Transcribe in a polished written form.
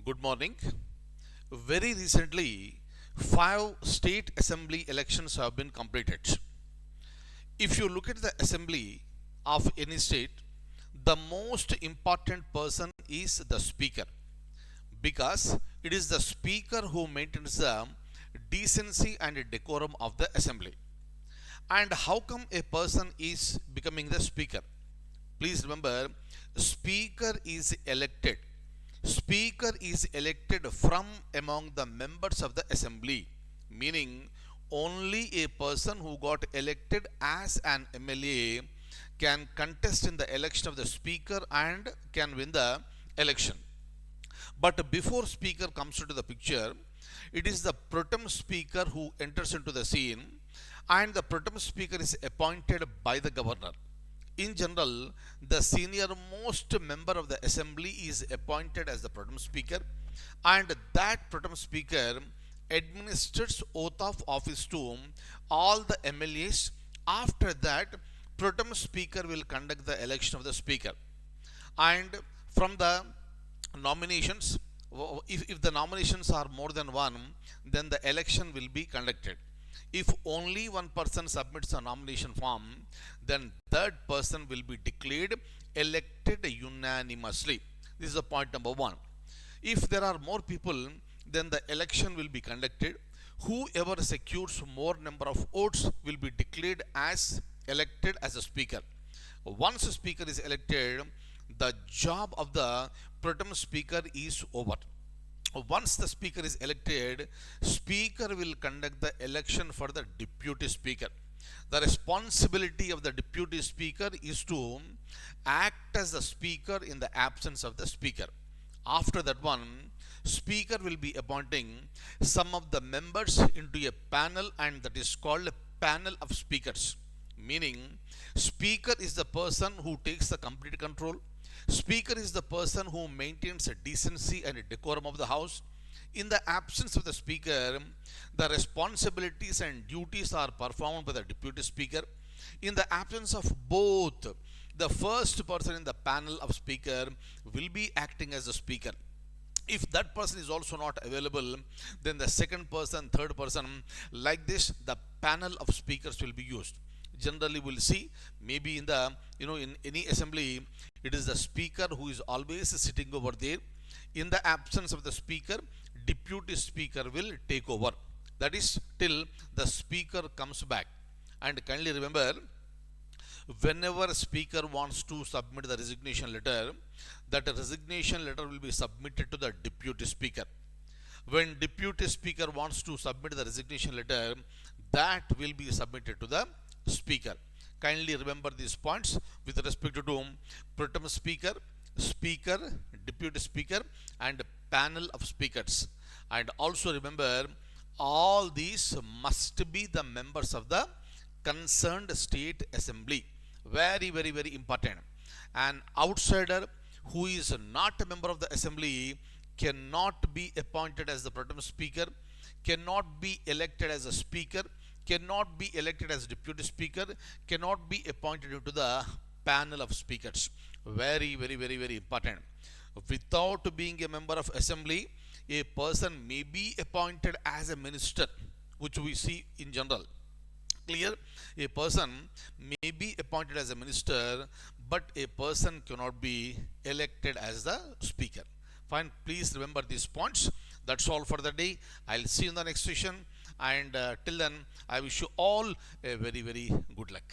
Good morning. Very recently, 5 state assembly elections have been completed. If you look at the assembly of any state, the most important person is the speaker because it is the speaker who maintains the decency and decorum of the assembly. And how come a person is becoming the speaker? Please remember, speaker is elected. Speaker is elected from among the members of the assembly, meaning only a person who got elected as an MLA can contest in the election of the speaker and can win the election. But before speaker comes into the picture, it is the pro tem speaker who enters into the scene, and the pro tem speaker is appointed by the governor. In general, the senior most member of the assembly is appointed as the pro tem speaker, and that pro tem speaker administers oath of office to all the MLAs. After that, pro tem speaker will conduct the election of the speaker. And from the nominations, if the nominations are more than one, then the election will be conducted. If only one person submits a nomination form, then that person will be declared elected unanimously. This is the point number one. If there are more people, then the election will be conducted. Whoever secures more number of votes will be declared as elected as a speaker. Once a speaker is elected, the job of the pro tem speaker is over. Once the speaker is elected, speaker will conduct the election for the deputy speaker. The responsibility of the deputy speaker is to act as the speaker in the absence of the speaker. After that one, speaker will be appointing some of the members into a panel, and that is called a panel of speakers. Meaning, speaker is the person who takes the complete control. Speaker is the person who maintains a decency and a decorum of the house. In the absence of the speaker, the responsibilities and duties are performed by the deputy speaker. In the absence of both, the first person in the panel of speaker will be acting as the speaker. If that person is also not available, then the second person, third person, like this, the panel of speakers will be used. Generally, we'll see maybe in the in any assembly, it is the speaker who is always sitting over there. In the absence of the speaker, deputy speaker will take over. That is till the speaker comes back. And kindly remember, whenever speaker wants to submit the resignation letter, that resignation letter will be submitted to the deputy speaker. When deputy speaker wants to submit the resignation letter, that will be submitted to the speaker. Kindly remember these points with respect to pro tem speaker, speaker, deputy speaker, and panel of speakers. And also remember, all these must be the members of the concerned state assembly. Very, very, very important. An outsider who is not a member of the assembly cannot be appointed as the pro tem speaker, cannot be elected as a speaker, cannot be elected as deputy speaker, cannot be appointed into the panel of speakers. Very, very, very, very important. Without being a member of assembly, a person may be appointed as a minister, which we see in general. Clear? A person may be appointed as a minister, but a person cannot be elected as the speaker. Fine. Please remember these points. That's all for the day. I'll see you in the next session. And till then, I wish you all a very, very good luck.